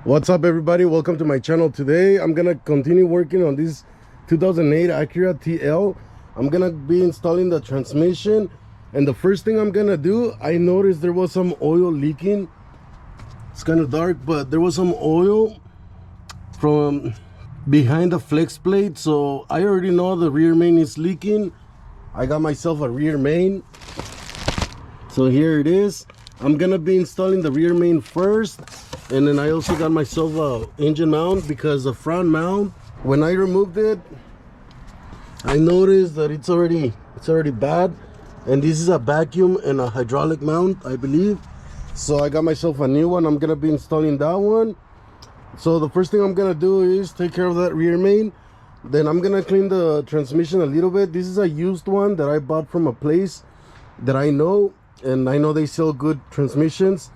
What's up, everybody? Welcome to my channel. Today I'm gonna continue working on this 2008 Acura TL. I'm gonna be installing the transmission, and the first thing I'm gonna do, I noticed there was some oil leaking. It's kind of dark, but there was some oil from behind the flex plate, so I already know the rear main is leaking. I got myself a rear main, so here it is. I'm gonna be installing the rear main first, and then I also got myself a engine mount, because the front mount, when I removed it, I noticed that it's already bad, and this is a vacuum and a hydraulic mount, I believe. So I got myself a new one. I'm gonna be installing that one. So the first thing I'm gonna do is take care of that rear main. Then I'm gonna clean the transmission a little bit. This is a used one that I bought from a place that I know, and I know they sell good transmissions.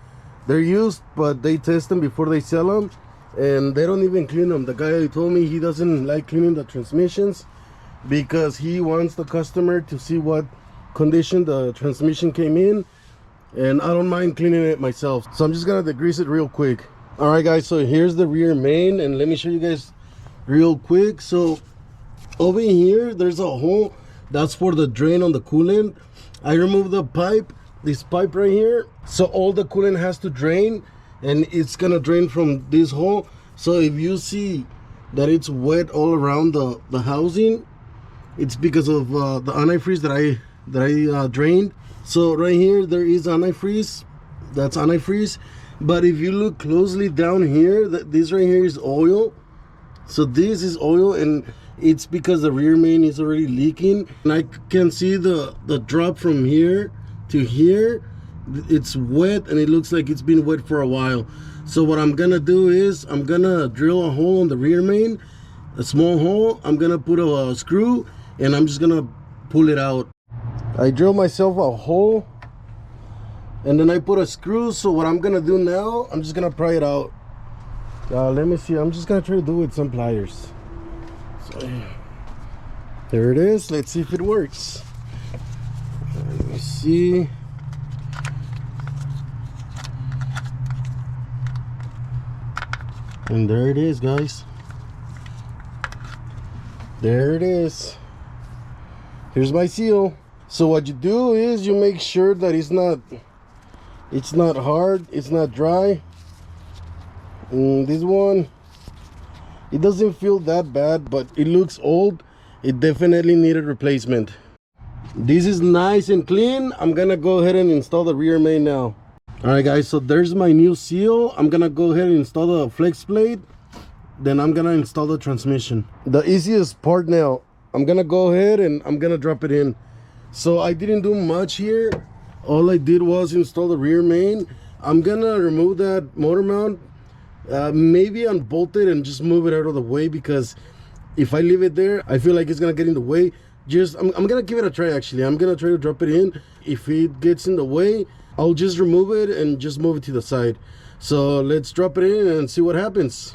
They're used, but they test them before they sell them, and they don't even clean them. The guy told me he doesn't like cleaning the transmissions because he wants the customer to see what condition the transmission came in, and I don't mind cleaning it myself. So I'm just gonna degrease it real quick. All right, guys, so here's the rear main, and let me show you guys real quick. So over here there's a hole that's for the drain on the coolant. I removed the pipe, this pipe right here, so all the coolant has to drain, and it's gonna drain from this hole. So if you see that it's wet all around the housing, it's because of the antifreeze that I drained. So right here there is antifreeze, that's antifreeze. But if you look closely down here, this right here is oil. So this is oil, and it's because the rear main is already leaking. And I can see the drop from here to here. It's wet, and it looks like it's been wet for a while. So what I'm gonna do is I'm gonna drill a hole in the rear main, a small hole. I'm gonna put a screw, and I'm just gonna pull it out. I drilled myself a hole, and then I put a screw. So what I'm gonna do now, I'm just gonna pry it out. Let me see. I'm just gonna try to do it with some pliers. So there it is. Let's see if it works. Let me see. And there it is, guys. There it is. Here's my seal. So what you do is you make sure that it's not hard, it's not dry. And this one, it doesn't feel that bad, but it looks old. It definitely needed replacement. This is nice and clean. I'm gonna go ahead and install the rear main now. All right, guys, so there's my new seal. I'm gonna go ahead and install the flex plate, then I'm gonna install the transmission. The easiest part now, I'm gonna go ahead and I'm gonna drop it in. So I didn't do much here. All I did was install the rear main. I'm gonna remove that motor mount, maybe unbolt it and just move it out of the way, because if I leave it there, I feel like it's gonna get in the way. I'm gonna give it a try. Actually, I'm gonna try to drop it in. If it gets in the way, I'll just remove it and just move it to the side. So let's drop it in and see what happens.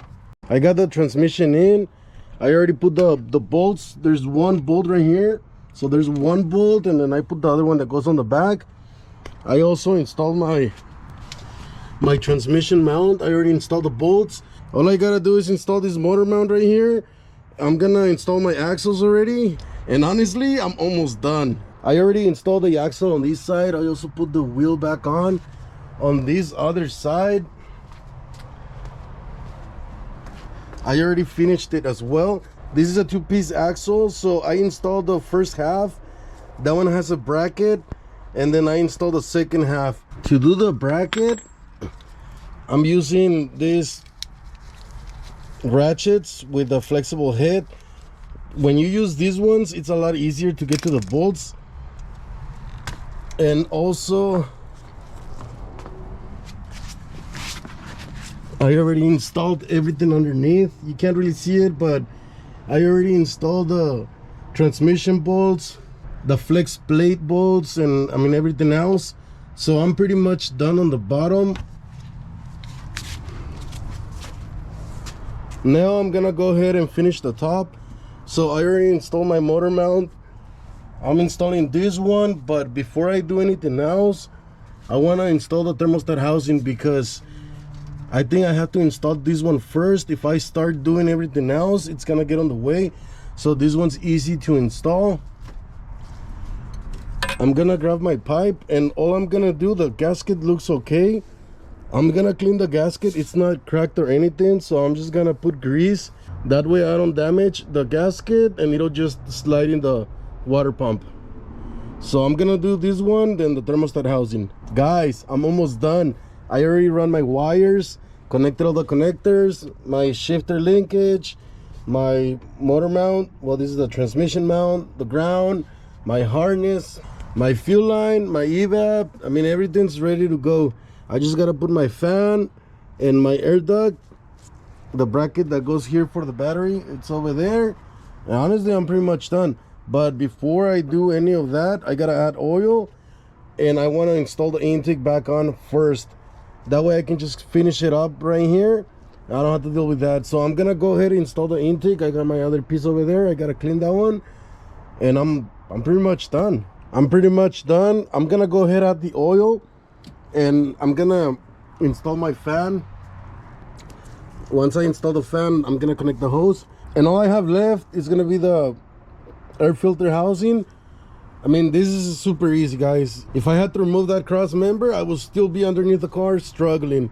I got the transmission in. I already put the bolts. There's one bolt right here, so there's one bolt, and then I put the other one that goes on the back. I also installed my transmission mount. I already installed the bolts. All I gotta do is install this motor mount right here. I'm gonna install my axles already, and honestly, I'm almost done. I already installed the axle on this side. I also put the wheel back on this other side. I already finished it as well. This is a two-piece axle, so I installed the first half. That one has a bracket, and then I installed the second half. To do the bracket, I'm using these ratchets with a flexible head. When you use these ones, it's a lot easier to get to the bolts. And also, I already installed everything underneath. You can't really see it, but I already installed the transmission bolts, the flex plate bolts, and I mean everything else. So I'm pretty much done on the bottom. Now I'm gonna go ahead and finish the top. So I already installed my motor mount. I'm installing this one, but before I do anything else, I want to install the thermostat housing, because I think I have to install this one first. If I start doing everything else, it's gonna get on the way. So this one's easy to install. I'm gonna grab my pipe, and all I'm gonna do, the gasket looks okay. I'm gonna clean the gasket. It's not cracked or anything, so I'm just gonna put grease. That way I don't damage the gasket and it'll just slide in the water pump. So I'm gonna do this one, then the thermostat housing. Guys, I'm almost done. I already run my wires, connected all the connectors, my shifter linkage, my motor mount, well, this is the transmission mount, the ground, my harness, my fuel line, my evap. I mean, everything's ready to go. I just gotta put my fan and my air duct, the bracket that goes here for the battery, it's over there. And honestly, I'm pretty much done. But before I do any of that, I gotta add oil, and I want to install the intake back on first. That way I can just finish it up right here. I don't have to deal with that. So I'm gonna go ahead and install the intake. I got my other piece over there. I gotta clean that one, and I'm pretty much done. I'm gonna go ahead, add the oil, and I'm gonna install my fan. Once I install the fan, I'm gonna connect the hose, and all I have left is gonna be the air filter housing. I mean, this is super easy, guys. If I had to remove that cross member, I would still be underneath the car struggling.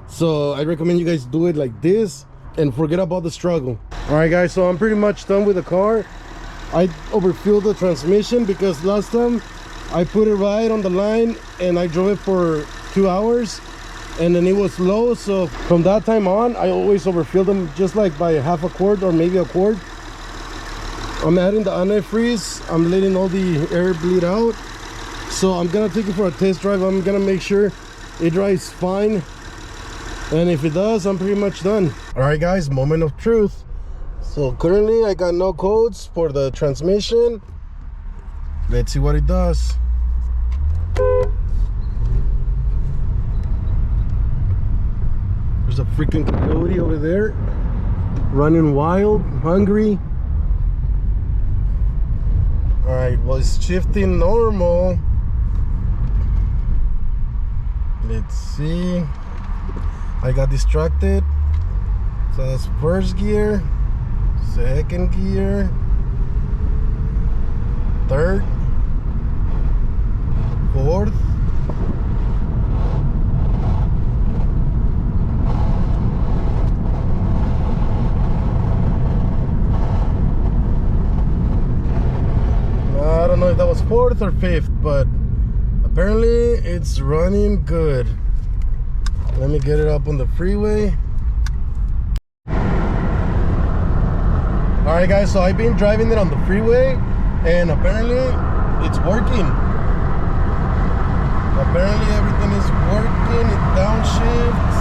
So I recommend you guys do it like this and forget about the struggle. All right, guys, so I'm pretty much done with the car. I overfilled the transmission because last time I put it right on the line and I drove it for 2 hours and then it was low. So from that time on, I always overfill them just like by half a quart or maybe a quart. I'm adding the antifreeze. I'm letting all the air bleed out. So I'm gonna take it for a test drive. I'm gonna make sure it dries fine, and if it does, I'm pretty much done. All right, guys, moment of truth. So currently I got no codes for the transmission. Let's see what it does. There's a freaking coyote over there running wild, hungry. All right, well, it's shifting normal. Let's see. I got distracted. So that's first gear, second gear, third, fourth, I don't know if that was fourth or fifth, but apparently it's running good. Let me get it up on the freeway. All right, guys, so I've been driving it on the freeway and apparently it's working. Apparently everything is working. It downshifts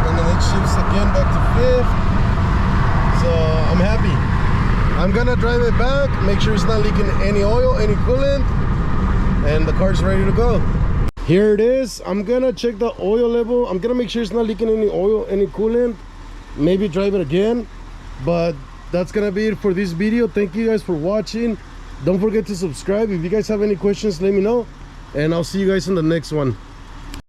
and then it shifts again back to fifth. So I'm happy. I'm gonna drive it back, make sure it's not leaking any oil, any coolant, and the car's ready to go. Here it is. I'm gonna check the oil level. I'm gonna make sure it's not leaking any oil, any coolant, maybe drive it again. But that's gonna be it for this video. Thank you guys for watching. Don't forget to subscribe. If you guys have any questions, let me know, and I'll see you guys in the next one.